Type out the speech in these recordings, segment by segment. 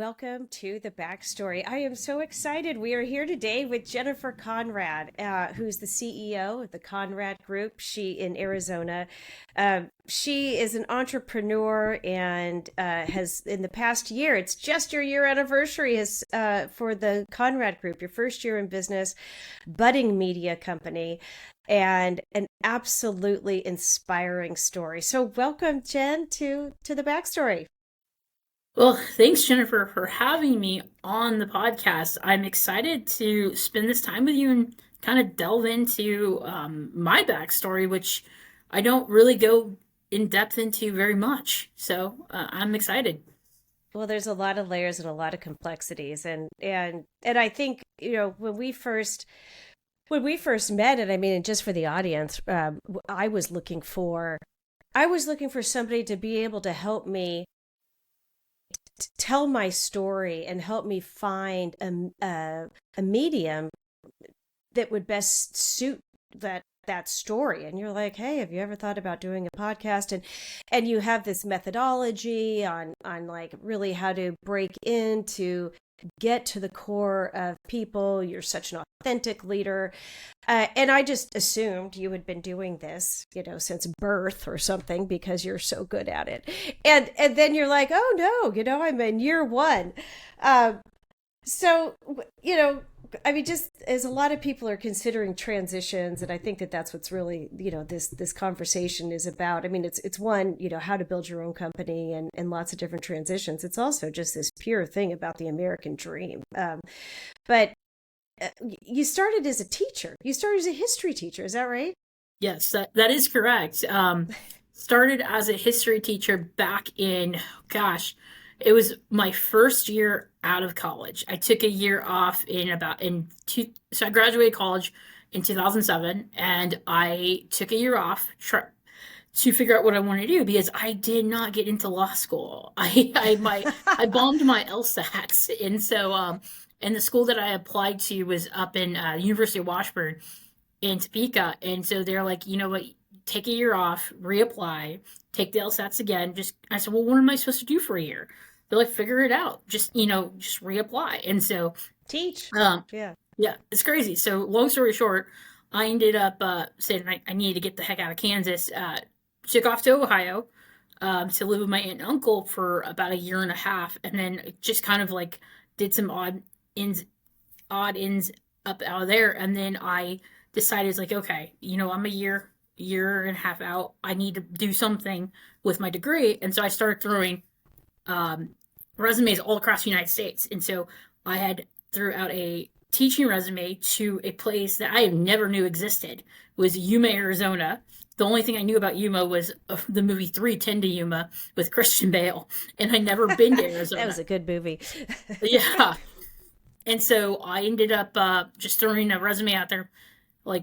welcome to the backstory. I am so excited. We are here today with Jennifer Conrad, who's the CEO of the Conrad Group. She in Arizona. She is an entrepreneur and has in the past year. It's just your year anniversary is for the Conrad Group, your first year in business, budding media company, and an absolutely inspiring story. So, welcome, Jen, to the backstory. Well, thanks, Jennifer, for having me on the podcast. I'm excited to spend this time with you and kind of delve into my backstory, which I don't really go in depth into very much. So I'm excited. Well, there's a lot of layers and a lot of complexities, and I think when we first met, and I mean, and just for the audience, I was looking for somebody to be able to help me tell my story and help me find a medium that would best suit that story. And you're like, hey, have you ever thought about doing a podcast? And you have this methodology on like really how to break into get to the core of people. You're such an authentic leader. And I just assumed you had been doing this, since birth or something because you're so good at it. And then you're like, oh no, I'm in year one. So, I mean, just as a lot of people are considering transitions, and I think that that's what's really, this conversation is about. I mean, it's one, how to build your own company and lots of different transitions. It's also just this pure thing about the American dream. But you started as a teacher. You started as a history teacher. Is that right? Yes, that is correct. Started as a history teacher back in, gosh, it was my first year out of college. I took a year off so I graduated college in 2007, and I took a year off to figure out what I wanted to do because I did not get into law school. I bombed my LSATs, and so and the school that I applied to was up in University of Washburn in Topeka, and so they're like, you know what, take a year off, reapply, take the LSATs again. I said, well, what am I supposed to do for a year? They're like, figure it out. Just reapply. And so, Teach. Yeah. yeah, it's crazy. So long story short, I ended up saying I needed to get the heck out of Kansas. Took off to Ohio to live with my aunt and uncle for about a year and a half, and then just kind of like did some odd ends up out of there. And then I decided, like, okay, I'm a year and a half out. I need to do something with my degree. And so I started throwing resumes all across the United States. And so I had threw out a teaching resume to a place that I never knew existed. It was Yuma, Arizona. The only thing I knew about Yuma was the movie 3:10 to Yuma with Christian Bale. And I'd never been to Arizona. That was a good movie. Yeah. And so I ended up just throwing a resume out there,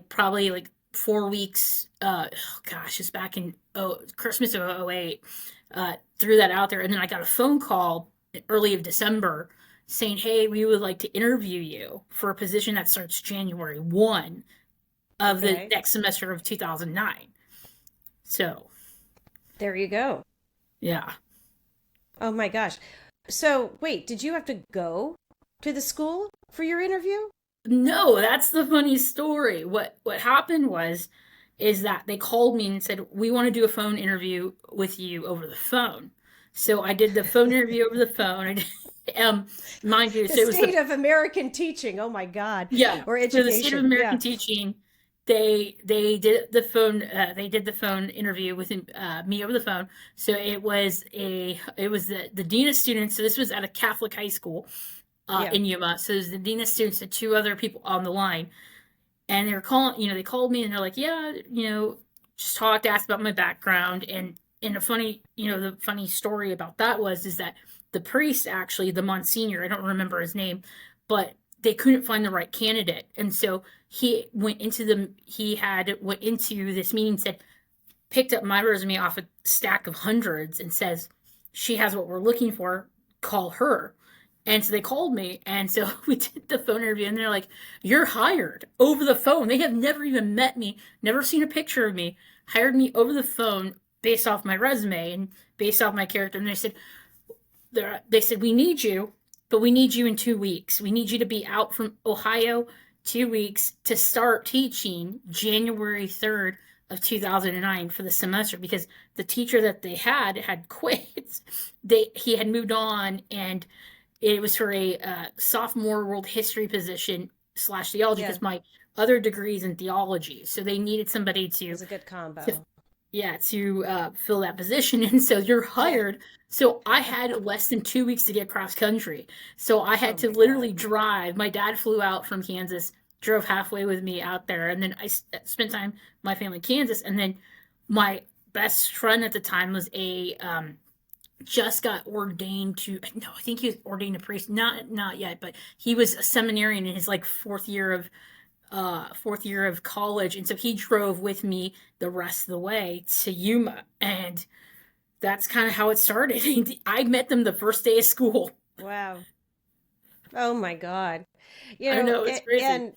probably 4 weeks. It's back in Christmas of '08. Threw that out there, and then I got a phone call early of December saying, hey, we would like to interview you for a position that starts January 1 of the next semester of 2009. So there you go. Yeah. Oh my gosh. So wait, did you have to go to the school for your interview? No, that's the funny story. What happened is that they called me and said, we want to do a phone interview with you over the phone. So I did the phone interview over the phone. I did, mind you, the so it was state of American teaching. Oh my God. Yeah. Or education. So the state of American teaching, they did the phone interview with me over the phone. So it was the dean of students. So this was at a Catholic high school in Yuma. So there's the dean of students and two other people on the line. And they were they called me and they're like, yeah, just talked, asked about my background. And the funny story about that is that the priest, actually, the Monsignor, I don't remember his name, but they couldn't find the right candidate. And so he went into this meeting, picked up my resume off a stack of hundreds and says, she has what we're looking for, call her. And so they called me, and so we did the phone interview, and they're like, you're hired over the phone. They have never even met me, never seen a picture of me, hired me over the phone based off my resume and based off my character. And they said, we need you but we need you in 2 weeks. We need you to be out from Ohio 2 weeks to start teaching January 3rd of 2009 for the semester, because the teacher that they had quit. He had moved on, and it was for a sophomore world history position / theology, Yeah, because my other degree is in theology. So they needed somebody it's a good to combo. yeah, to fill that position. And so you're Yeah. hired. So I had less than 2 weeks to get cross country. So I Oh had to my God. literally drive. My dad flew out from Kansas, drove halfway with me out there, and then I spent time with my family in Kansas. And then my best friend at the time was a just got ordained to, no, I think he was ordained a priest, not yet, but he was a seminarian in his like fourth year of college, and so he drove with me the rest of the way to Yuma, and that's kind of how it started. I met them the first day of school. Wow. Oh my God. I know, it's crazy. And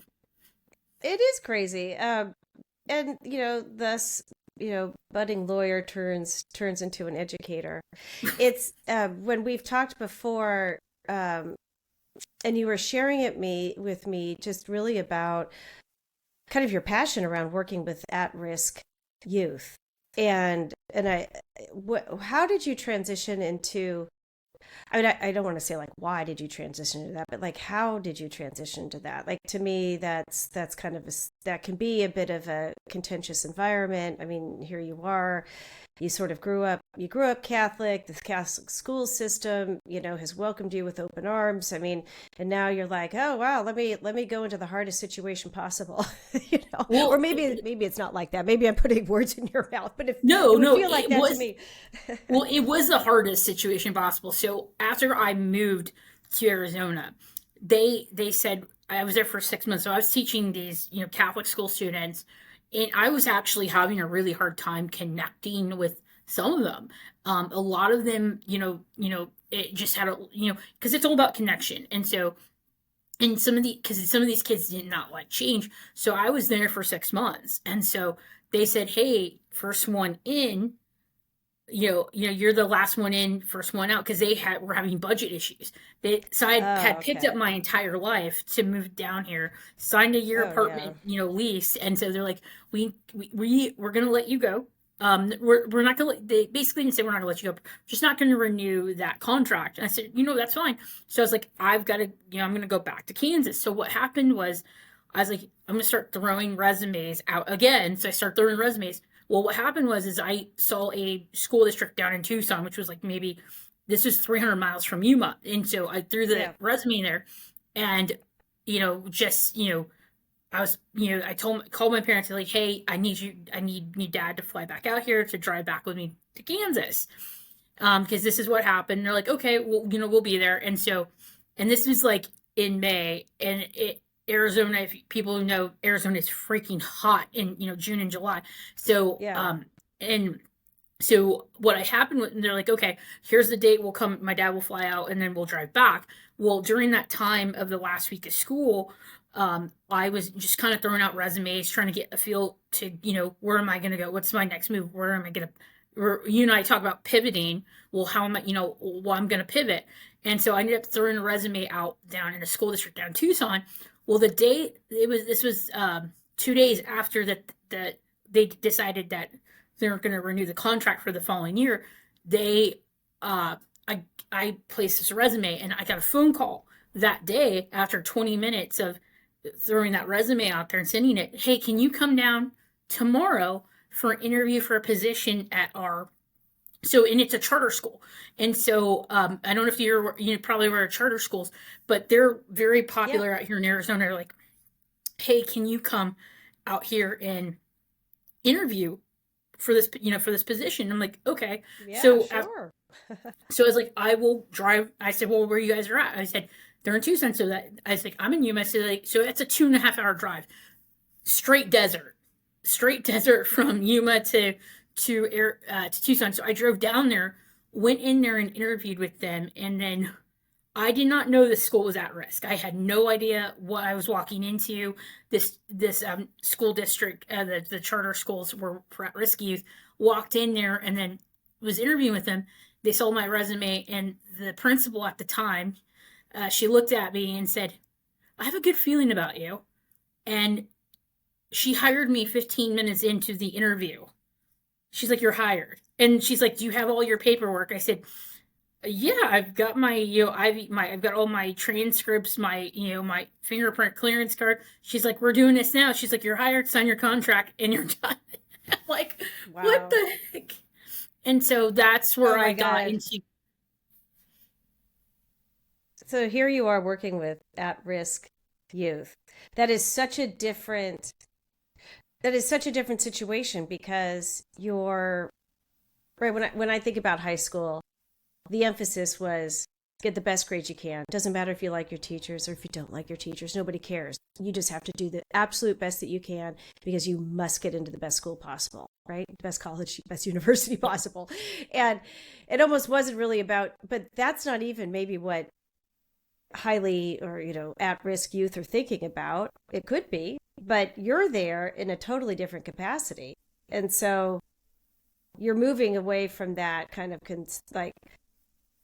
it is crazy. And thus, budding lawyer turns into an educator. It's when we've talked before, and you were sharing with me just really about kind of your passion around working with at-risk youth. And how did you transition into, I mean, I don't want to say like why did you transition to that, but like how did you transition to that? Like to me, that's kind of that can be a bit of a contentious environment. I mean, here you are, you sort of you grew up Catholic. The Catholic school system, has welcomed you with open arms. I mean, and now you're like, oh wow, let me go into the hardest situation possible, or Well, maybe it's not like that. Maybe I'm putting words in your mouth, but if no, it would no, feel like that to me. it was the hardest situation possible. So after I moved to Arizona, they said, I was there for 6 months. So I was teaching these, Catholic school students, and I was actually having a really hard time connecting with some of them. A lot of them, it just had because it's all about connection. And so, and because some of these kids did not like change. So I was there for 6 months. And so they said, hey, first one in, you're the last one in, first one out, because were having budget issues. So I Oh, had picked up okay. my entire life to move down here, signed a year Oh yeah. apartment, lease, and so they're like, we're gonna let you go. We're not gonna they basically didn't say we're not gonna let you go, just not gonna renew that contract. And I said, that's fine. So I was like, I've got to, I'm gonna go back to Kansas. So what happened was, I was like, I'm gonna start throwing resumes out again. So I started throwing resumes. Well, what happened is I saw a school district down in Tucson, which was like maybe this was 300 miles from Yuma, and so I threw the Yeah. resume in there, and just I was I called my parents, like, hey, I need dad to fly back out here to drive back with me to Kansas, because this is what happened. And they're like, okay, well, we'll be there, and this was like in May, and Arizona, if people know, Arizona is freaking hot in June and July. So Yeah. and so what happened, and they're like, okay, here's the date. We'll come. My dad will fly out, and then we'll drive back. Well, during that time of the last week of school, I was just kind of throwing out resumes, trying to get a feel to where am I going to go? What's my next move? Where am I going to? You and I talk about pivoting. Well, how am I? Well, I'm going to pivot. And so I ended up throwing a resume out down in a school district down in Tucson. Well, this was 2 days after that they decided that they weren't going to renew the contract for the following year. They uh, I placed this resume, and I got a phone call that day after 20 minutes of throwing that resume out there and sending it. Hey, can you come down tomorrow for an interview for a position at our and it's a charter school. And so I don't know if you probably aware of charter schools, but they're very Yep. popular out here in Arizona. They're like, hey, can you come out here and interview for this position? I'm like, okay. Yeah, So sure. so I was like, I will drive. I said, well, where you guys are at? I said, they're in Tucson. So that I was like, I'm in Yuma. So that's a 2.5 hour drive, straight desert, from Yuma to Tucson. So I drove down there, went in there and interviewed with them, and then I did not know the school was at risk. I had no idea what I was walking into. This school district, the charter schools were for at-risk youth. Walked in there and then was interviewing with them. They saw my resume, and the principal at the time, she looked at me and said, I have a good feeling about you. And she hired me 15 minutes into the interview. She's like, you're hired. And she's like, do you have all your paperwork? I said, yeah, I've got my, I've got all my transcripts, my fingerprint clearance card. She's like, we're doing this now. She's like, you're hired, sign your contract, and you're done. I'm like, what Wow. the heck? And so that's Oh where I my got God. into. So here you are working with at-risk youth. That is such a different that is such a different situation because you're right when I think about high school, the emphasis was get the best grades you can. Doesn't matter if you like your teachers or if you don't like your teachers. Nobody cares. You just have to do the absolute best that you can because you must get into the best school possible, right? Best college, best university Yeah, possible. And it almost wasn't really about, but that's not even maybe what highly or, at risk youth are thinking about. It could be, but you're there in a totally different capacity. And so you're moving away from that kind of like,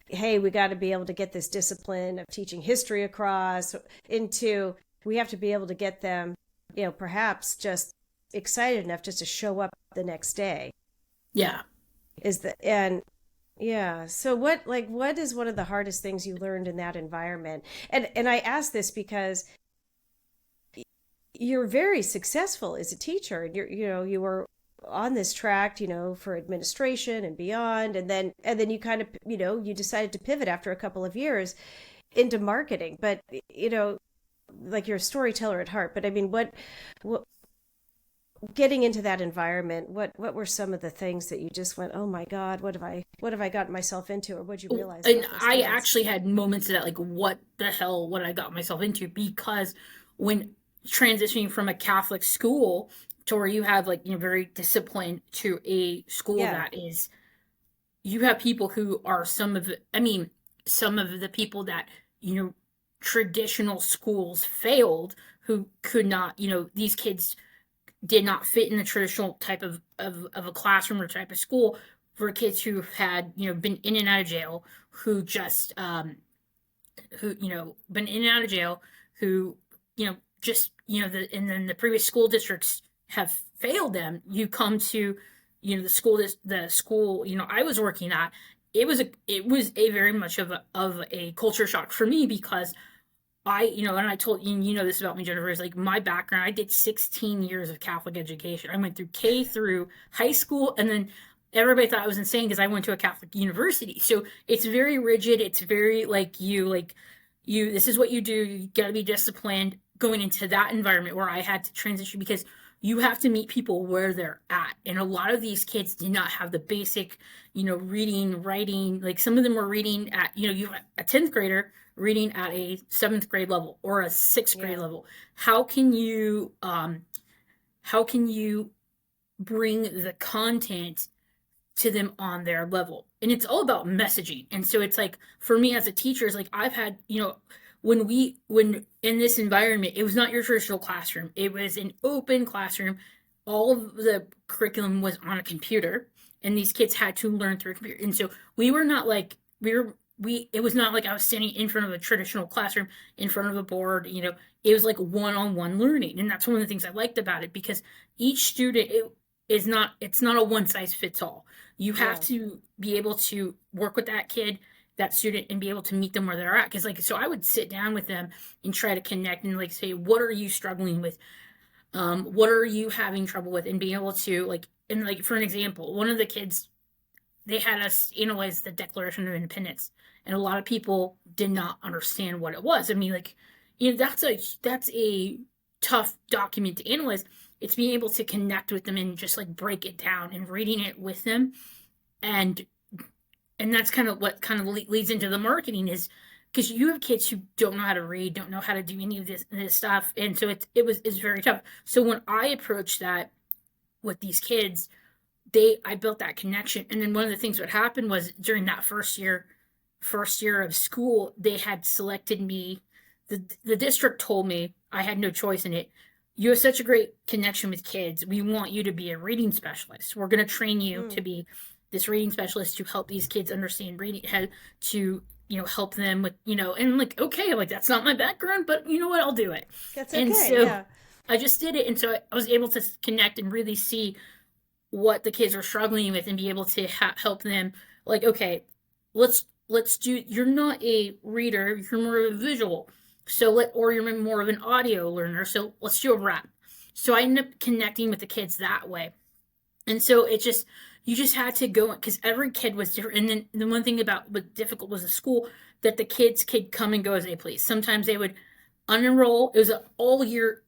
hey, we got to be able to get this discipline of teaching history across into we have to be able to get them, perhaps just excited enough just to show up the next day. yeah. Is the and yeah. So what is one of the hardest things you learned in that environment? And I ask this because you're very successful as a teacher and you were on this track, for administration and beyond, and then you kind of, you decided to pivot after a couple of years into marketing. But like you're a storyteller at heart. But I mean, what getting into that environment, what were some of the things that you just went, oh my God, what have I gotten myself into, or what did you realize And about those I kids? actually had moments of that, like, what the hell, what I got myself into? Because when transitioning from a Catholic school to where you have, like, very disciplined to a school Yeah, that is, you have people who are some of the people that, you know, traditional schools failed, who could not, these kids did not fit in the traditional type of a classroom or type of school, for kids who had, been in and out of jail, who just who been in and out of jail, who just and then the previous school districts have failed them. You come to the school I was working at. It was a very much of a culture shock for me, because and I told you, this about me, Jennifer, is like my background. I did 16 years of Catholic education. I went through K through high school, and then everybody thought I was insane because I went to a Catholic university. So it's very rigid. It's very this is what you do. You got to be disciplined. Going into that environment where I had to transition, because you have to meet people where they're at. And a lot of these kids did not have the basic, reading, writing. Like, some of them were reading at, a 10th grader reading at a 7th grade level or a 6th grade yeah, level. How can you bring the content to them on their level? And it's all about messaging. And so it's like, for me as a teacher, it's like, I've had, when in this environment, it was not your traditional classroom. It was an open classroom. All of the curriculum was on a computer, and these kids had to learn through a computer. And so we were not like, it was not like I was standing in front of a traditional classroom, in front of a board. It was like one-on-one learning. And that's one of the things I liked about it, because each student, it's not a one size fits all. You have yeah, to be able to work with that student, and be able to meet them where they're at. Because, like, so I would sit down with them and try to connect and, like, say, what are you struggling with? What are you having trouble with? And being able to, like, and, like, for an example, one of the kids, they had us analyze the Declaration of Independence, and a lot of people did not understand what it was. I mean, like, that's a tough document to analyze. It's being able to connect with them and just, like, break it down and reading it with them. And and that's kind of what kind of leads into the marketing, is because you have kids who don't know how to read, don't know how to do any of this stuff. And so it's very tough. So when I approached that with these kids, I built that connection. And then one of the things that happened was, during that first year of school, they had selected me. The district told me I had no choice in it. You have such a great connection with kids. We want you to be a reading specialist. We're going to train you to mm, be this reading specialist to help these kids understand reading, how to help them with, and like, okay, like that's not my background, but you know what, I'll do it. That's And okay. so Yeah. I just did it. And so I was able to connect and really see what the kids are struggling with and be able to help them. Like, okay, let's do, you're not a reader, you're more of a visual. Or you're more of an audio learner. So let's do a rap. So I ended up connecting with the kids that way. And so you just had to go, because every kid was different. And then the one thing about what difficult was the school, that the kids could come and go as they please. Sometimes they would unenroll. It was an all year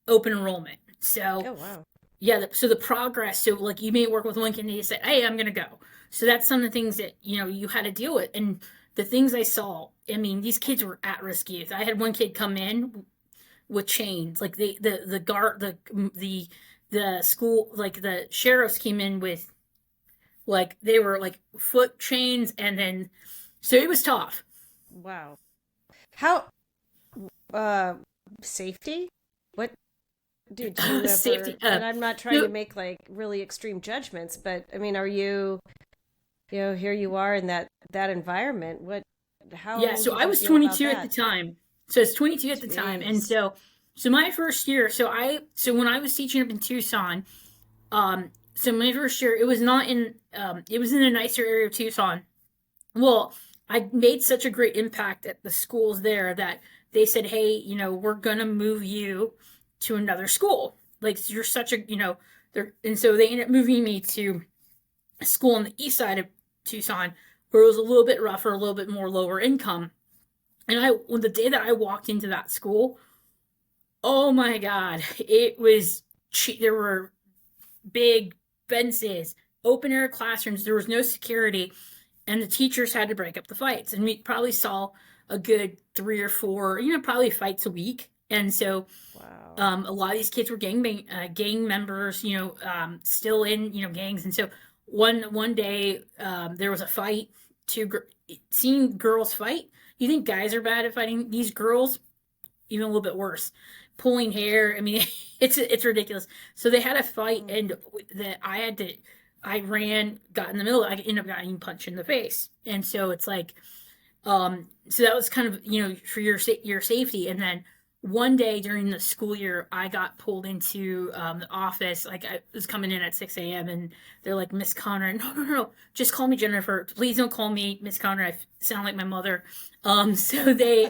open enrollment. So Oh, wow. yeah, so the progress, so like you may work with one kid and they say, hey, I'm gonna go. So that's some of the things that you had to deal with. And the things I saw, I mean, these kids were at risk youth. I had one kid come in with chains, like the guard, the school, like the sheriffs came in with, like, they were like foot chains, and then so it was tough. Wow. How uh safety? What did you ever, Safety, and I'm not trying to no, make like really extreme judgments, but I mean, are you, here you are in that environment. yeah, How so did I you was feel about 22 at the that? time. So it's 22 at the time. And Jeez. so my first year, so when I was teaching up in Tucson, so my first year, it was not in, it was in a nicer area of Tucson. Well, I made such a great impact at the schools there that they said, hey, we're going to move you to another school. Like, you're such a, and so they ended up moving me to a school on the east side of Tucson, where it was a little bit rougher, a little bit more lower income. And when the day that I walked into that school, oh my God, it was, there were big fences, open air classrooms, there was no security, and the teachers had to break up the fights. And we probably saw a good 3 or 4, probably fights a week. And so Wow. a lot of these kids were gang members, still in, gangs. And so one day, there was a fight. Seeing girls fight, you think guys are bad at fighting? These girls, even a little bit worse, pulling hair. I mean, it's ridiculous. So they had a fight, Mm. and that I ran, got in the middle. I ended up getting punched in the face, and so it's like, so that was kind of, for your safety. And then one day during the school year, I got pulled into the office. Like, I was coming in at 6 a.m. and they're like, Miss Conrad, no, no, no, just call me Jennifer. Please don't call me Miss Conrad. I sound like my mother. So they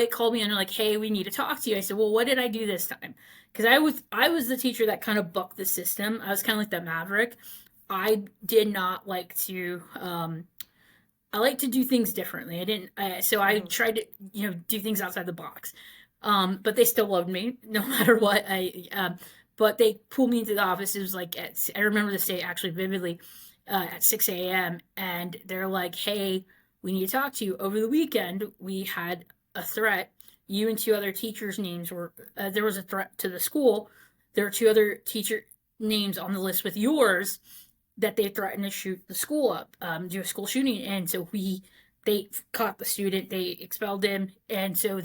called me and they're like, hey, we need to talk to you. I said, well, what did I do this time? Because I was the teacher that kind of bucked the system. I was kind of like the maverick. I did not like to I like to do things differently. I didn't, so I Mhm. tried to, do things outside the box. But they still loved me no matter what. But they pulled me into the office. It was like, I remember this day actually vividly, at 6 a.m. And they're like, hey, we need to talk to you. Over the weekend, we had a threat. You and 2 other teachers' names were, there was a threat to the school. There were 2 other teacher names on the list with yours, that they threatened to shoot the school up, do a school shooting. And so they caught the student, they expelled him. And so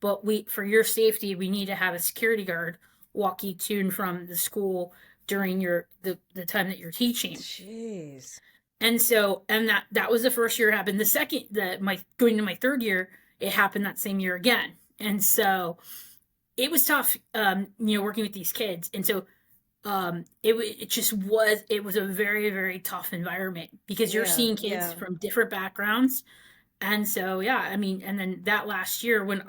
but for your safety, we need to have a security guard walk you to and from the school during the time that you're teaching. Jeez. And so, and that was the first year it happened. The second, my going to my third year, it happened that same year again. And so it was tough, working with these kids. And so it was a very, very tough environment, because you're Yeah, seeing kids yeah. from different backgrounds. And so, yeah, I mean, and then that last year when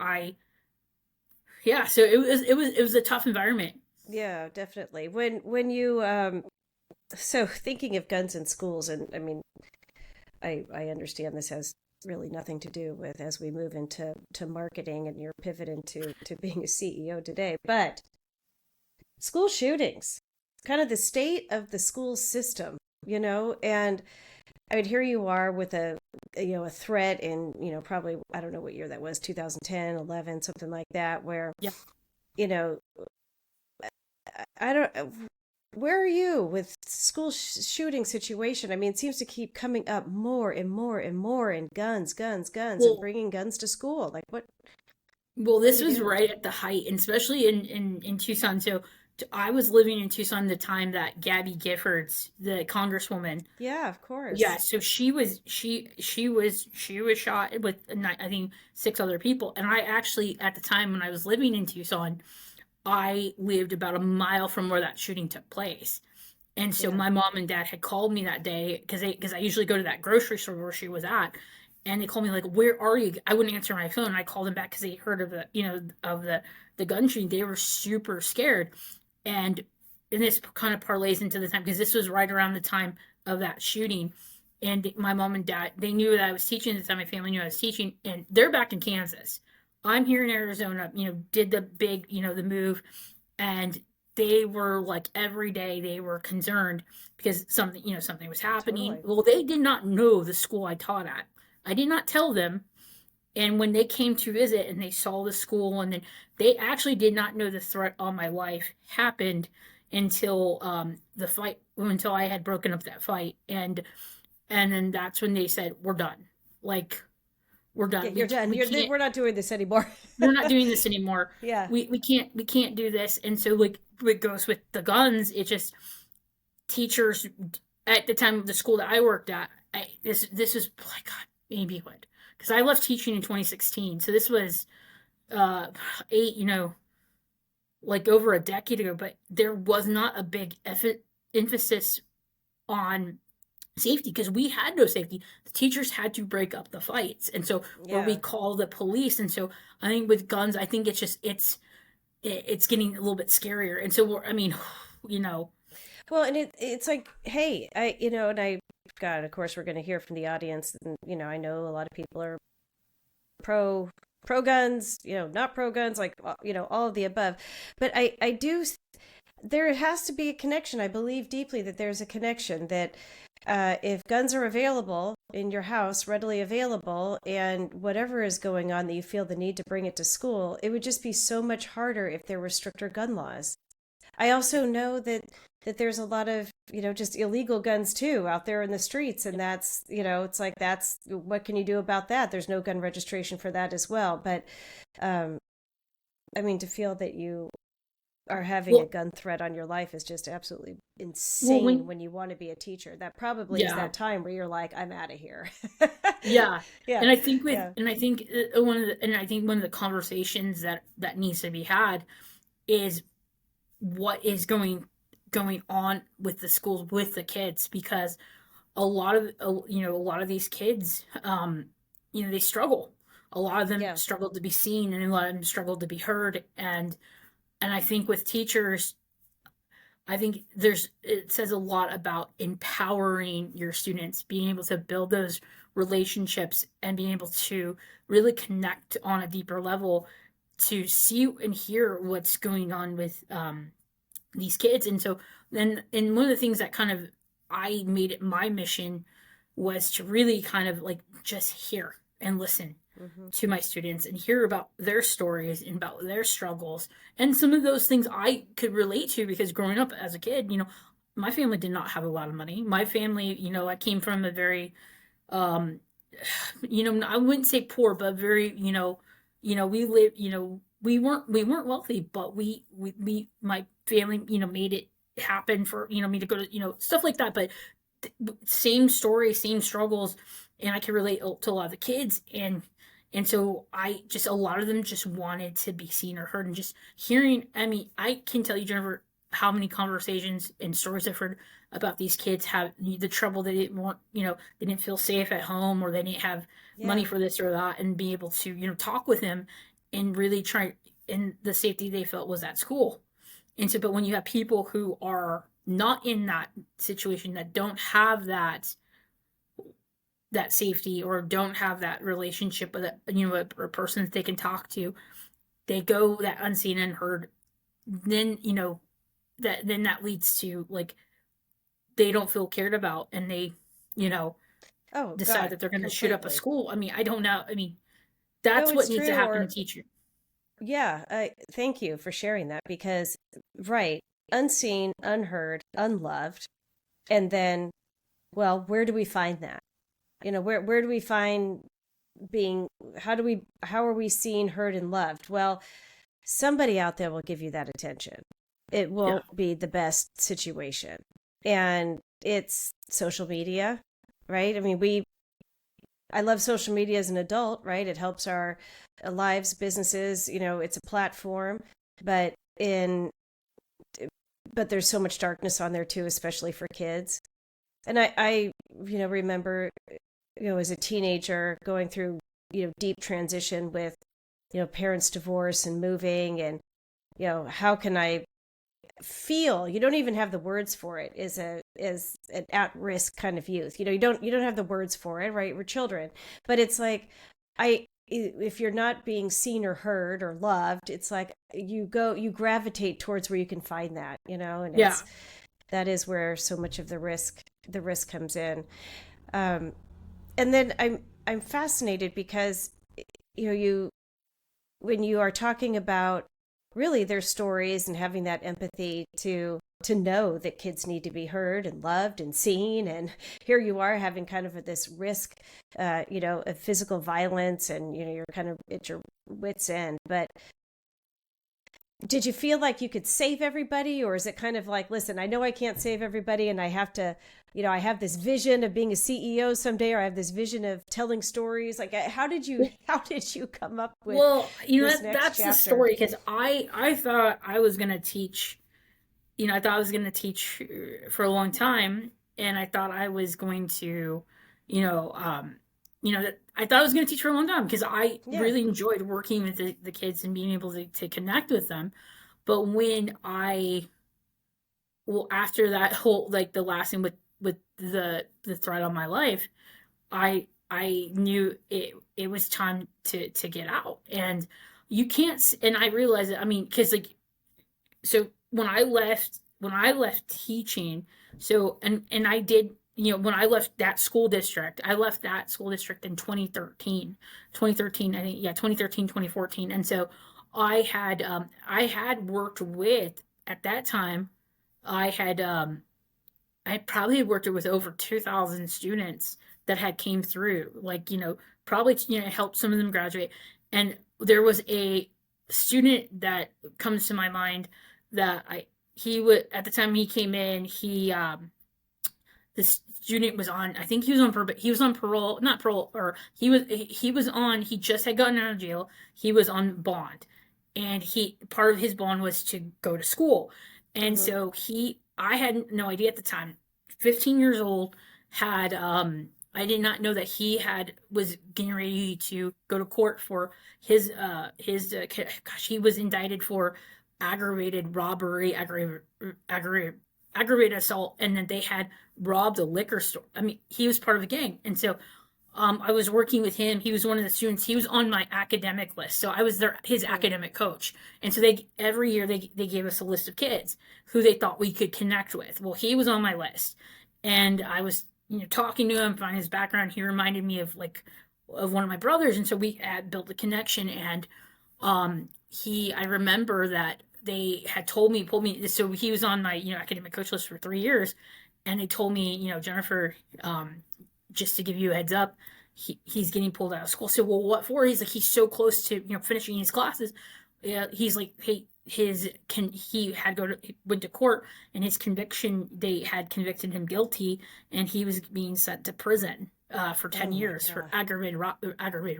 yeah, so it was a tough environment. Yeah, definitely. When you so thinking of guns in schools, and I mean, I understand this has really nothing to do with as we move into marketing and your pivot into being a CEO today, but school shootings, kind of the state of the school system, and I mean, here you are with a threat in, probably, I don't know what year that was, 2010, 11, something like that, where, Yeah. you know, I don't, where are you with school shooting situation? I mean, it seems to keep coming up more and more and more, and guns, guns, guns, and Well, bringing guns to school. Like, well, what do this you was do? right at the height, and especially in Tucson. So I was living in Tucson the time that Gabby Giffords, the congresswoman, Yeah, of course. yeah, so she was shot with I think 6 other people, and I actually at the time when I was living in Tucson, I lived about a mile from where that shooting took place. And so Yeah. my mom and dad had called me that day because I usually go to that grocery store where she was at, and they called me like, "Where are you?" I wouldn't answer my phone. I called them back because they heard of the gun shooting. They were super scared, and this kind of parlays into the time because this was right around the time of that shooting. And my mom and dad, they knew that I was teaching at the time. My family knew I was teaching, and they're back in Kansas. I'm here in Arizona. Did the big, the move, and they were like every day they were concerned because something was happening. Totally. Well, they did not know the school I taught at. I did not tell them. And when they came to visit and they saw the school, and then they actually did not know the threat on my life happened until the fight, until I had broken up that fight, and then that's when they said, "We're done. Like, we're Yeah, done. you're done. We can't. We're not doing this anymore. We're not doing this anymore. Yeah. We can't do this." And so, like, it goes with the guns. It just teachers at the time of the school that I worked at. This was like, God, maybe what, because I left teaching in 2016, so this was uh eight, like over a decade ago. But there was not a big emphasis on safety because we had no safety. The teachers had to break up the fights, and so or we Yeah. call the police. And so I think with guns, I think it's getting a little bit scarier. And so I mean, you know, Well, and it's like, hey, and God, of course, we're going to hear from the audience, and I know a lot of people are pro pro guns, not pro guns, like all of the above, but I do. There has to be a connection. I believe deeply that there's a connection that if guns are available in your house, readily available, and whatever is going on that you feel the need to bring it to school, it would just be so much harder if there were stricter gun laws. I also know that there's a lot of, just illegal guns too out there in the streets, and that's, it's like, that's, what can you do about that? There's no gun registration for that as well. But um I mean, to feel that you are having a well, gun threat on your life is just absolutely well, insane when when you want to be a teacher. That probably is yeah, that time where you're like, I'm out of here. yeah, Yeah. and I think with Yeah. and I think one of the conversations that needs to be had is what is going on with the schools with the kids, because a lot of these kids, they struggle. A lot of them Yeah. struggle to be seen, and a lot of them struggle to be heard. And I think with teachers, I think it says a lot about empowering your students, being able to build those relationships and being able to really connect on a deeper level to see and hear what's going on with these kids. And so and one of the things that kind of I made it my mission was to really kind of like just hear and listen Hmm. to my students and hear about their stories and about their struggles. And some of those things I could relate to because growing up as a kid, my family did not have a lot of money. My family, I came from a very um I wouldn't say poor, but very, we live, we weren't wealthy, but my family, made it happen for, me to go to, stuff like that. But same story, same struggles, and I can relate to a lot of the kids. And so a lot of them just wanted to be seen or heard, and just hearing. I mean, I can tell you, Jennifer, how many conversations and stories I've heard about these kids have the trouble they didn't want, they didn't feel safe at home, or they didn't have money Yeah. for this or that, and be able to, talk with them and really try, and the safety they felt was at school. And so, but when you have people who are not in that situation, that don't have that safety, or don't have that relationship with a person that they can talk to, they go that unseen and heard. Then that leads to, like, they don't feel cared about, and they you know Oh decide God, that they're going to shoot up a completely. school. I mean, I don't know. I mean, No, that's what it's needs to true. happen to Or teach you. yeah, thank you for sharing that because, right, unseen, unheard, unloved, and then, well, where do we find that? Where do we find being? How are we seen, heard, and loved? Well, somebody out there will give you that attention. it Yeah. won't be the best situation. And it's social media, right? I mean, I love social media as an adult, right? It helps our lives, businesses, it's a platform, but in but there's so much darkness on there too, especially for kids. And I remember, as a teenager going through, deep transition with, parents' divorce and moving, and, how can I feel, you don't even have the words for it, is an at-risk kind of youth. You don't have the words for it, right? We're children. But it's like, if you're not being seen or heard or loved, it's like you gravitate towards where you can find that, and Yeah. that is where so much of the risk comes in. um and then I'm fascinated because, you when you are talking about really their stories and having that empathy to know that kids need to be heard and loved and seen, and here you are having kind of this risk, of physical violence, and you're kind of at your wits end. But did you feel like you could save everybody, or is it kind of like, listen, I know I can't save everybody, and I have to, I have this vision of being a CEO someday, or I have this vision of telling stories? Like, how did you come up with Well, this next that's the chapter? story because I thought I was gonna teach. I thought I was gonna teach for a long time, and I thought I was going to, you know, um, I thought I was gonna teach for a long time because I Yeah. really enjoyed working with the kids and being able to connect with them. But after that whole like the last thing with the threat on my life, I knew it was time to get out. And you can't and I realized that, I mean, because like, so when I left teaching, so and I did, when I left that school district, in 2013, I think. Yeah, 2013, 2014. And so I had worked with, at that time, I had I probably worked with over 2,000 students that had came through, like, probably, helped some of them graduate. And there was a student that comes to my mind that he would, at the time he came in, the student was on, I think he was on parole, not parole, or he just had gotten out of jail. He was on bond, and part of his bond was to go to school. And Hmm. so I had no idea at the time, 15 years old, had, I did not know that was getting ready to go to court for gosh, he was indicted for aggravated robbery, aggravated assault, and then they had robbed a liquor store. I mean, he was part of a gang. And so I was working with him. He was one of the students. He was on my academic list. So I was his Hmm. academic coach. And so every year they gave us a list of kids who they thought we could connect with. Well, he was on my list. And I was, talking to him, finding his background. He reminded me of one of my brothers. And so we had built a connection. And I remember that they had pulled me, so he was on my, academic coach list for 3 years. And they told me, Jennifer, just to give you a heads up, he's getting pulled out of school. So, well, what for? He's like, he's so close to, finishing his classes. Yeah, he's like, hey, he went to court, and his conviction, they had convicted him guilty, and he was being sent to prison for 10 Oh my years for God. aggravated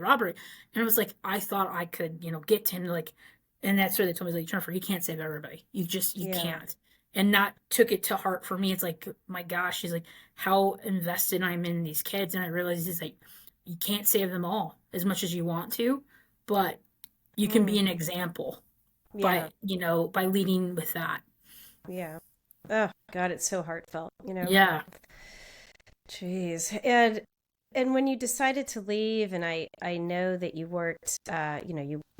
robbery. And I was like, I thought I could, get to him, like, and that's where they told me, like, Jennifer, you can't save everybody. You Yeah. can't. And that took it to heart for me. It's like, my gosh, she's like, how invested I'm in these kids. And I realized it's like, you can't save them all as much as you want to, but you can be Mm. an example Yeah. by leading with that. Yeah. Oh God, it's so heartfelt. Yeah. Jeez. And when you decided to leave, and I know that you worked,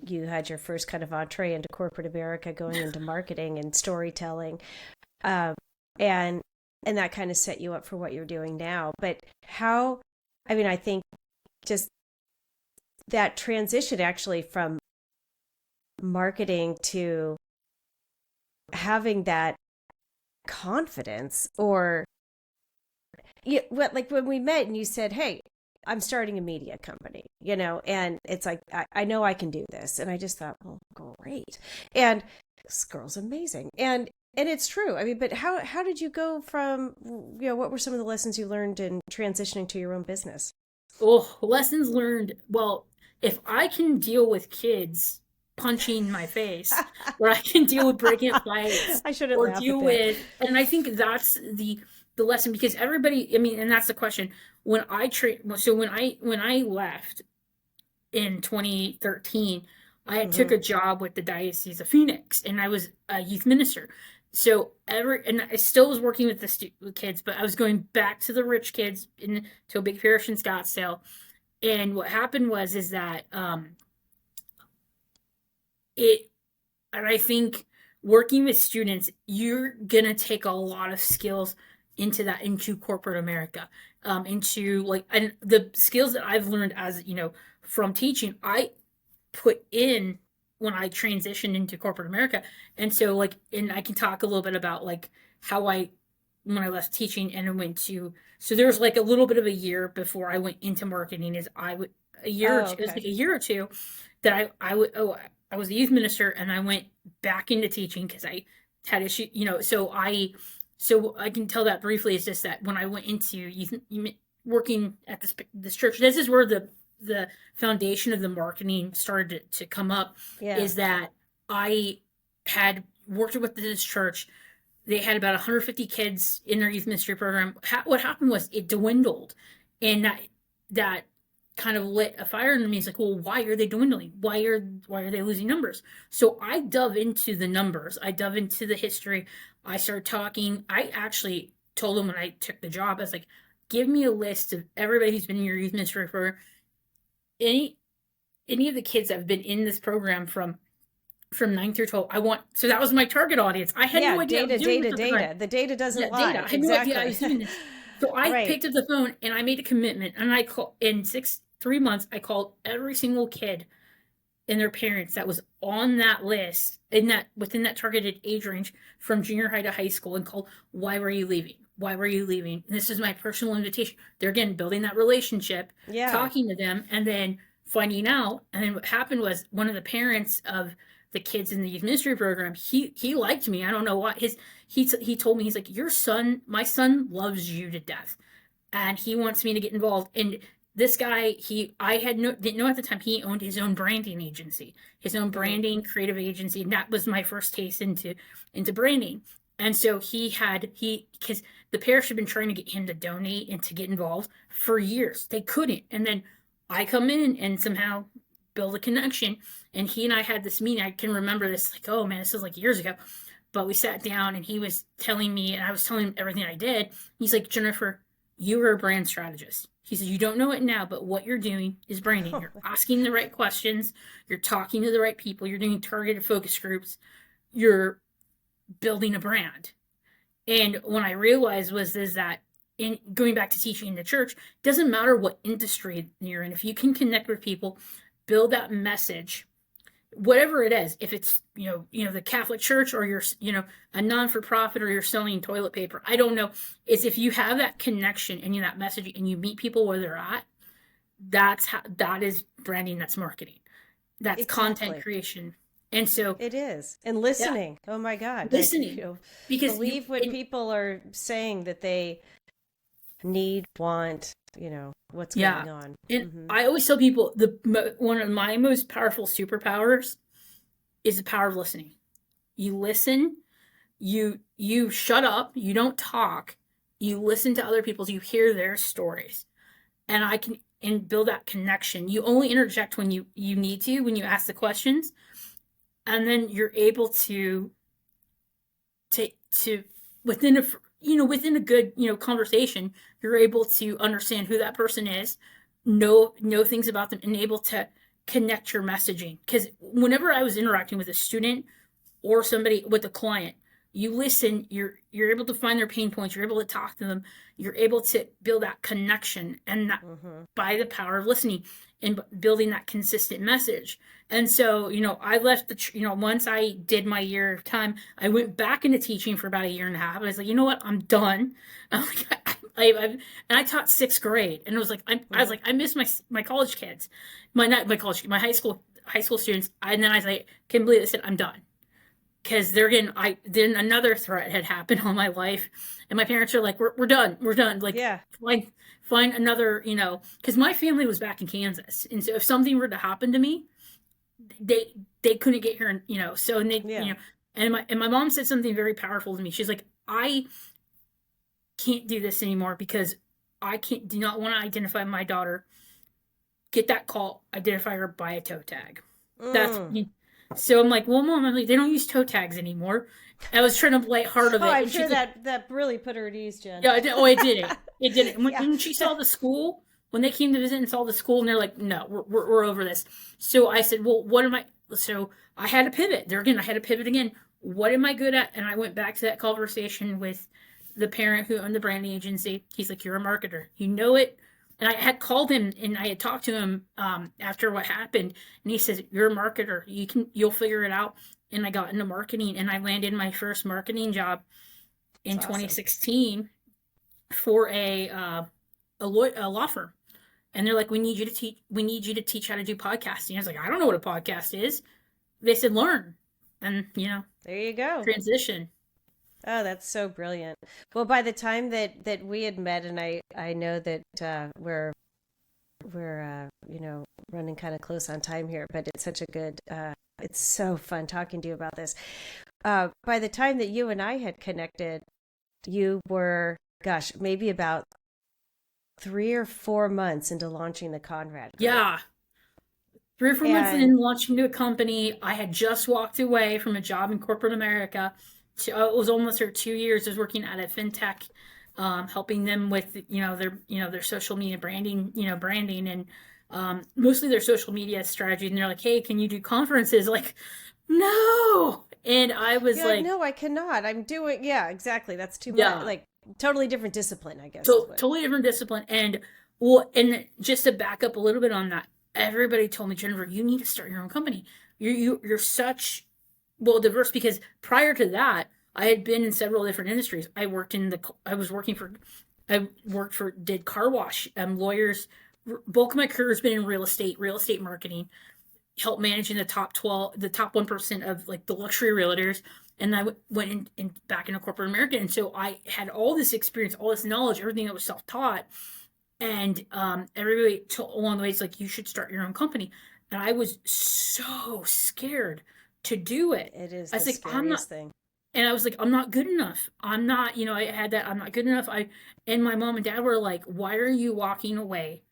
you had your first kind of entree into corporate America, going into marketing and storytelling, um, and and that kind of set you up for what you're doing now. But how? I mean, I think just that transition actually from marketing to having that confidence, or what, like when we met and you said, hey, I'm starting a media company, and it's like, I know I can do this. And I just thought, well, great. And this girl's amazing. And And it's true. I mean, but how did you go from, what were some of the lessons you learned in transitioning to your own business? Oh, lessons learned. Well, if I can deal with kids punching my face, or I can deal with breaking up fights, I shouldn't or laugh at deal that. with, and I think that's the lesson, because everybody, I mean, and that's the question. When I left in 2013, I took Hmm. a job with the Diocese of Phoenix, and I was a youth minister. So and I still was working with with kids, but I was going back to the rich kids to a big parish in Scottsdale. And what happened was is that it and I think working with students, you're gonna take a lot of skills into corporate America, into like, and the skills that I've learned as from teaching, I put in when I transitioned into corporate America. And so like, and I can talk a little bit about like how when I left teaching and I went to, so there was like a little bit of a year before I went into marketing, is I would, a year or Oh, two, it was okay. like a year or two that I was a youth minister, and I went back into teaching because I had issue, so I can tell that briefly. It's just that when I went into youth, working at this church, this is where the foundation of the marketing started to come up, Yeah. is that I had worked with this church. They had about 150 kids in their youth ministry program. What happened was it dwindled, and that kind of lit a fire in me. It's like, well, why are they dwindling? Why are they losing numbers? So I dove into the numbers. I dove into the history. I started talking. I actually told them when I took the job, I was like, give me a list of everybody who's been in your youth ministry for any any of the kids that have been in this program from 9 through 12. So that was my target audience. I had Yeah, no idea I was data, doing data, this at the time. data. The data doesn't Yeah, data. lie. I had no idea I Exactly. was doing this. So I Right. picked up the phone and I made a commitment, and I called in 3 months. I called every single kid and their parents that was on that list, within that targeted age range from junior high to high school, and called, why were you leaving? Why were you leaving? And this is my personal invitation. They're, again, building that relationship, Yeah. talking to them, and then finding out. And then what happened was, one of the parents of the kids in the youth ministry program, he liked me. I don't know why. He told me, he's like, my son loves you to death, and he wants me to get involved. And this guy, didn't know at the time, he owned his own branding agency, his own Mm. branding creative agency, and that was my first taste into branding. And so because the parish had been trying to get him to donate and to get involved for years, they couldn't. And then I come in and somehow build a connection, and he and I had this meeting. I can remember this, like, oh man, this was like years ago. But we sat down and he was telling me, and I was telling him everything I did. He's like, Jennifer, you are a brand strategist. He says, you don't know it now, but what you're doing is branding. You're asking the right questions. You're talking to the right people. You're doing targeted focus groups. You're building a brand. And when I realized is that, in going back to teaching in the church, it doesn't matter what industry you're in. If you can connect with people, build that message, whatever it is, if it's the Catholic Church, or you're a non-for-profit, or you're selling toilet paper, I don't know, is if you have that connection and that message, and you meet people where they're at, that is branding, that's marketing, that's content Exactly. creation. And so, It is. And yeah, listening. Oh my God. listening, because Believe what people are saying that they need, want, what's yeah. going on. And Hmm. I always tell people, one of my most powerful superpowers is the power of listening. You listen, you shut up, you don't talk, you listen to other people's, you hear their stories, and I can and build that connection. You only interject when you need to, when you ask the questions, and then you're able to within a good conversation, you're able to understand who that person is, know things about them, and able to connect your messaging. Because whenever I was interacting with a student or somebody, with a client, you listen, you're able to find their pain points, you're able to talk to them, you're able to build that connection, and that, Hmm. by the power of listening and building that consistent message. And so, I left once I did my year of time, I went back into teaching for about a year and a half. I was like, you know what, I'm done. I'm like, and I taught sixth grade, and it was like, I was Hmm. like, I miss my college kids, not my college, my high school students. And then I was like, can't believe it. I said, I'm done, because then another threat had happened on my life, and my parents are like, we're done. Like, Yeah. find another, because my family was back in Kansas, and so if something were to happen to me, they couldn't get here, so, and they, Yeah. and my mom said something very powerful to me. She's like, I can't do this anymore because do not want to identify my daughter, get that call, identify her by a toe tag. That's Mm. So I'm like, well, mom, I'm like, they don't use toe tags anymore. I was trying to play hard of Oh, it, I'm and sure she's like, that really put her at ease, Jen. yeah, it did it. It did it. And Yeah. when she saw the school, when they came to visit and saw the school, and they're like, no, we're over this. So I said, well, what am I? So I had to pivot. There again, I had to pivot again. What am I good at? And I went back to that conversation with the parent who owned the branding agency. He's like, you're a marketer. You know it. And I had called him and I had talked to him after what happened. And he says, you're a marketer. You'll figure it out. And I got into marketing, and I landed my first marketing job in That's awesome. 2016 for a law firm. And they're like, we need you to teach how to do podcasting. I was like, I don't know what a podcast is. They said, learn. And, There you go. transition. Oh, that's so brilliant. Well, by the time that we had met, and I know that we're running kind of close on time here, but it's such a good it's so fun talking to you about this. By the time that you and I had connected, you were, gosh, maybe about 3 or 4 months into launching the Conrad Group. Yeah. 3 or 4 months And in launching a company, I had just walked away from a job in corporate America. It was almost 2 years. I was working at a fintech, helping them with their social media branding and mostly their social media strategy. And they're like, "Hey, can you do conferences?" Like, no. And I was you're like, like, no, I cannot. I'm doing, yeah, exactly. That's too much. yeah, Like, totally different discipline, I guess is what. totally different discipline. And well, and just to back up a little bit on that, everybody told me, Jennifer, you need to start your own company. You're such diverse, because prior to that, I had been in several different industries. I worked for did car wash, lawyers. Bulk of my career has been in real estate marketing, help managing the top 1% of like the luxury realtors. And I went in back into corporate America. And so I had all this experience, all this knowledge, everything that was self-taught. And everybody along the way is like, you should start your own company. And I was so scared to do it. It is I the was like, I'm not, scariest thing. and I was like, I'm not good enough. I'm not, I had that, I'm not good enough. And my mom and dad were like, why are you walking away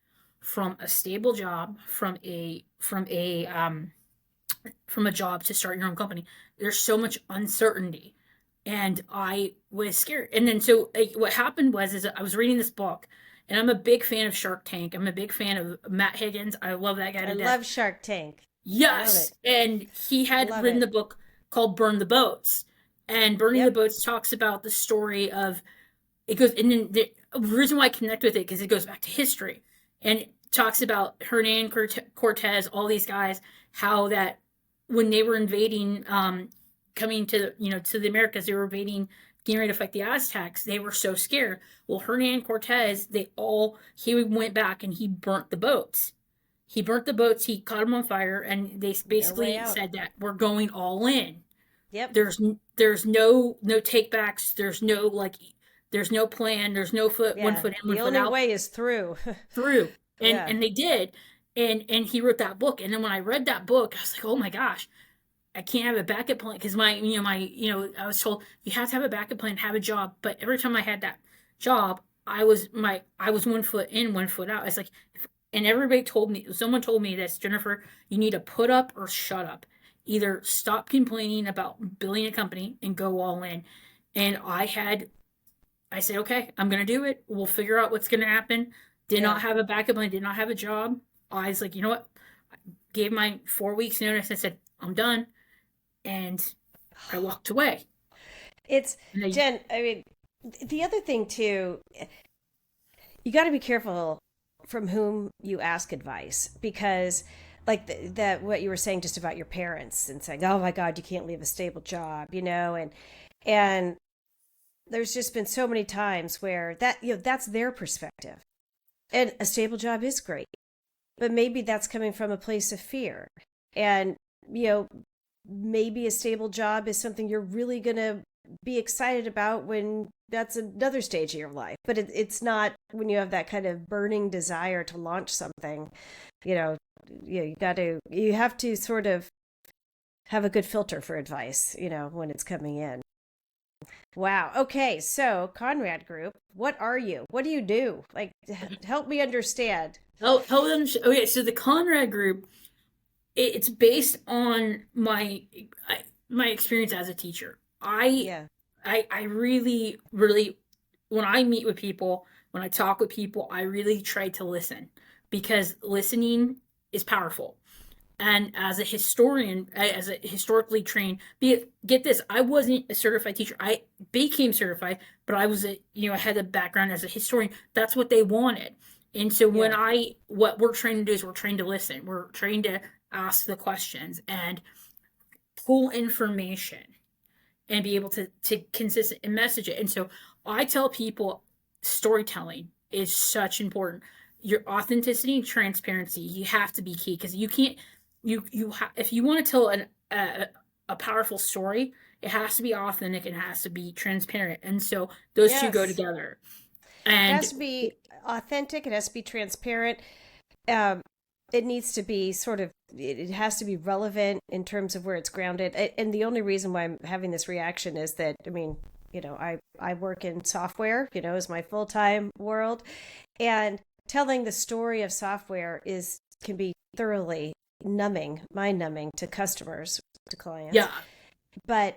from a stable job, from a job to start your own company? There's so much uncertainty. And I was scared. And then so what happened is I was reading this book, and I'm a big fan of Shark Tank. I'm a big fan of Matt Higgins. I love that guy I to death. love Shark Tank. I love Yes. it. And he had Love written it. the book called Burn the Boats. And Burning the Yep. Boats talks about the story of it goes, and then the reason why I connect with it, because it goes back to history, and it talks about Hernan Cortez, all these guys, how that when they were invading, coming to the Americas, they were invading, getting ready to fight the Aztecs. They were so scared. Well, Hernan Cortez, he went back and he burnt the boats. He burnt the boats. He caught them on fire, and they No way basically out. said that we're going all in. Yep. There's no takebacks. There's no plan. There's no one Yeah. foot in, one The foot only out. way is through. Through. And Yeah. and they did. And he wrote that book. And then when I read that book, I was like, oh my gosh, I can't have a backup plan, because I was told you have to have a backup plan, have a job. But every time I had that job, I was 1 foot in, 1 foot out. It's like, and someone told me this, Jennifer, you need to put up or shut up. Either stop complaining about building a company and go all in. And I said, okay, I'm going to do it. We'll figure out what's going to happen. Did Yeah. not have a backup plan, did not have a job. I was like, you know what? I gave my 4 weeks notice. I said, I'm done. And I walked away. It's And Jen, I mean, the other thing too, you got to be careful from whom you ask advice, because like that what you were saying just about your parents and saying, "Oh my God, you can't leave a stable job," and there's just been so many times where that's their perspective. And a stable job is great, but maybe that's coming from a place of fear. And you know, maybe a stable job is something you're really going to be excited about when that's another stage of your life. But it's not when you have that kind of burning desire to launch something, you know, you have to sort of have a good filter for advice, when it's coming in. Wow. Okay. So, Conrad Group, what are you? What do you do? Like, help me understand. Okay, so the Conrad Group, it's based on my experience as a teacher. Yeah. I really, really, when I meet with people, when I talk with people, I really try to listen, because listening is powerful. And as a historian, as a historically trained, get this, I wasn't a certified teacher. I became certified, but I was I had a background as a historian. That's what they wanted. And so Yeah. what we're trained to do is we're trained to listen. We're trained to ask the questions and pull information and be able to consistent and message it. And so I tell people storytelling is such important. Your authenticity and transparency, you have to be key, because you can't if you want to tell a powerful story, it has to be authentic and it has to be transparent. And so those two go Yes. together. It And has to be authentic. It has to be transparent. Um, it needs to be it has to be relevant in terms of where it's grounded. And the only reason why I'm having this reaction is that, I mean, I work in software, is my full-time world. And telling the story of software can be thoroughly numbing, mind numbing to customers, to clients. yeah, But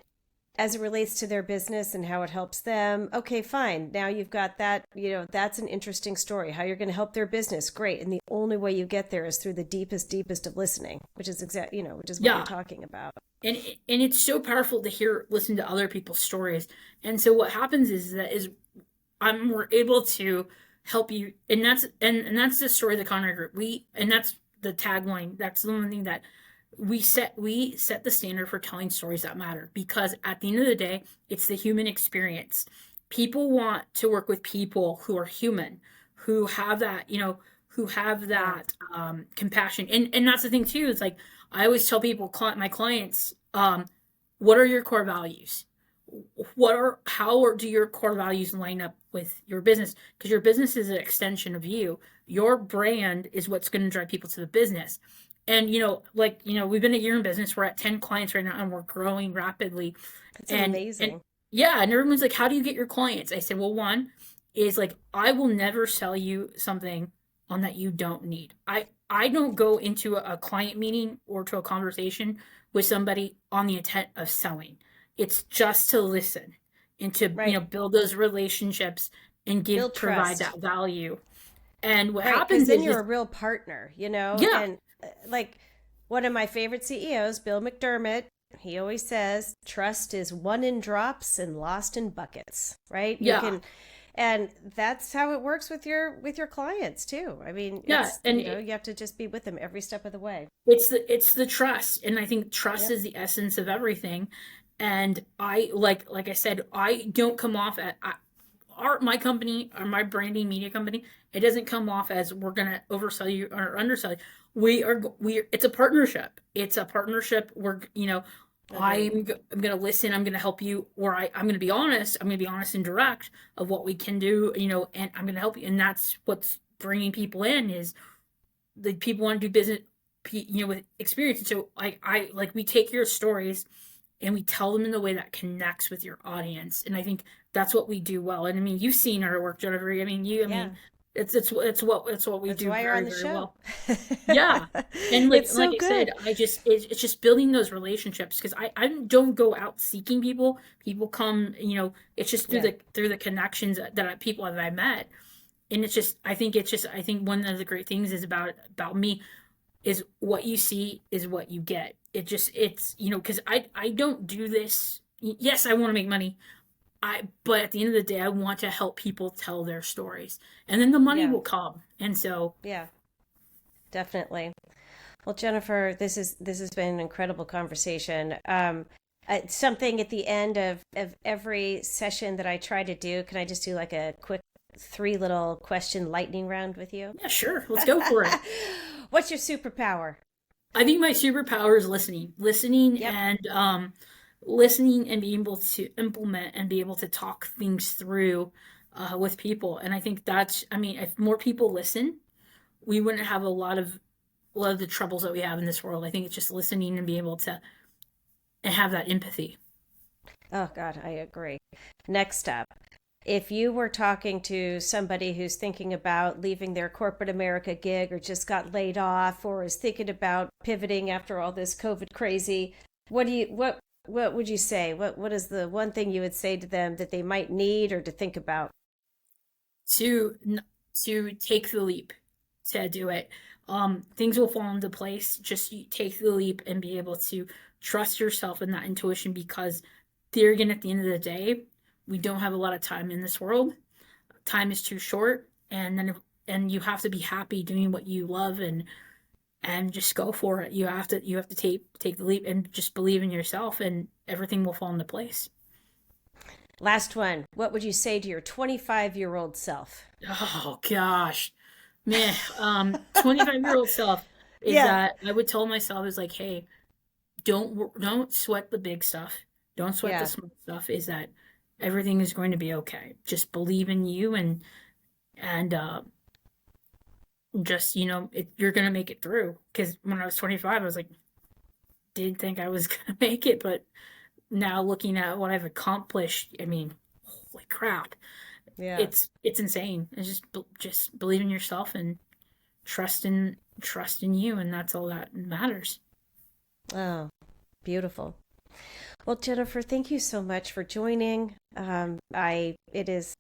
as it relates to their business and how it helps them, okay, fine. Now you've got that, that's an interesting story. How you're going to help their business, great. And the only way you get there is through the deepest of listening, which is which is what you're yeah. talking about. And it's so powerful to listen to other people's stories. And so what happens is we're able to help you, and that's the story of the Conrad Group. And that's the tagline. That's the one thing that we set the standard for telling stories that matter, because at the end of the day, it's the human experience. People want to work with people who are human, who have that, who have Yeah. that compassion. And that's the thing too. It's like I always tell people, my clients, what are your core values? How do your core values line up with your business? Because your business is an extension of you. Your brand is what's going to drive people to the business. And we've been a year in business. We're at 10 clients right now, and we're growing rapidly. It's And amazing. yeah, and everyone's like, how do you get your clients? I said, well, one is like, I will never sell you something on that you don't need. I don't go into a client meeting or to a conversation with somebody on the intent of selling. It's just to listen and to, Right. build those relationships and Build provide trust. that value. And what Right. Because happens then is you're just, a real partner, yeah, and like one of my favorite CEOs, Bill McDermott, he always says trust is won in drops and lost in buckets, right? yeah, And that's how it works with your clients too. I mean, yeah. it's, And you have to just be with them every step of the way. it's the trust, and I think trust Yep. is the essence of everything. And I like I said, I don't come off at my company, or my branding media company, it doesn't come off as we're gonna oversell you or undersell you. We it's a partnership. It's a partnership. Agreed. I'm gonna listen. I'm gonna help you, or I'm gonna be honest. I'm gonna be honest and direct of what we can do. And I'm gonna help you. And that's what's bringing people in, is the people want to do business, with experience. And so I like, we take your stories and we tell them in the way that connects with your audience. And I think that's what we do well. And I mean, you've seen our work, Jennifer. I mean, Yeah. it's what we That's do why you're on very, the very show. well. Yeah. And like It's like so I said, good. it's just building those relationships, because I don't go out seeking people. People come, it's just through Yeah. the connections people that I met. And I think one of the great things is about me is what you see is what you get. It's because I don't do this. Yes, I want to make money. But at the end of the day, I want to help people tell their stories, and then the money Yeah. will come. And so, Yeah. Definitely. Well, Jennifer, this has been an incredible conversation. Something at the end of every session that I try to do. Can I just do like a quick three little question lightning round with you? yeah, sure, let's go for it. What's your superpower? I think my superpower is listening Yep. and listening and being able to implement and be able to talk things through with people. And I think that's, I mean, if more people listen, we wouldn't have a lot of the troubles that we have in this world. I think it's just listening and being able to and have that empathy. Oh, God, I agree. Next up, if you were talking to somebody who's thinking about leaving their corporate America gig or just got laid off or is thinking about pivoting after all this COVID crazy, what would you say? What is the one thing you would say to them that they might need or to think about? to to take the leap to do it. Things will fall into place. Just take the leap and be able to trust yourself in that intuition because there again, at the end of the day, we don't have a lot of time in this world. Time is too short, and you have to be happy doing what you love and just go for it. You have to take the leap and just believe in yourself, and everything will fall into place. Last one. What would you say to your 25-year-old self? Oh gosh, man. 25-year-old self is Yeah. that I would tell myself is like, hey, don't sweat the big stuff. Don't sweat the Yeah. small stuff. Is that everything is going to be okay. Just believe in you and just you're gonna make it through. Because when I was 25, I was like, didn't think I was gonna make it, but now looking at what I've accomplished, I mean, holy crap, Yeah. it's insane. It's just believe in yourself and trust in you, and that's all that matters. Oh, beautiful. Well, Jennifer, thank you so much for joining. I it is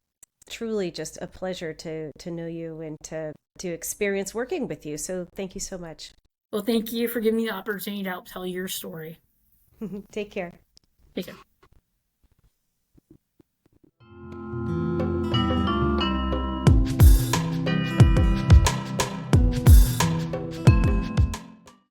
truly just a pleasure to know you and to experience working with you. So thank you so much. Well, thank you for giving me the opportunity to help tell your story. Take care. Take care.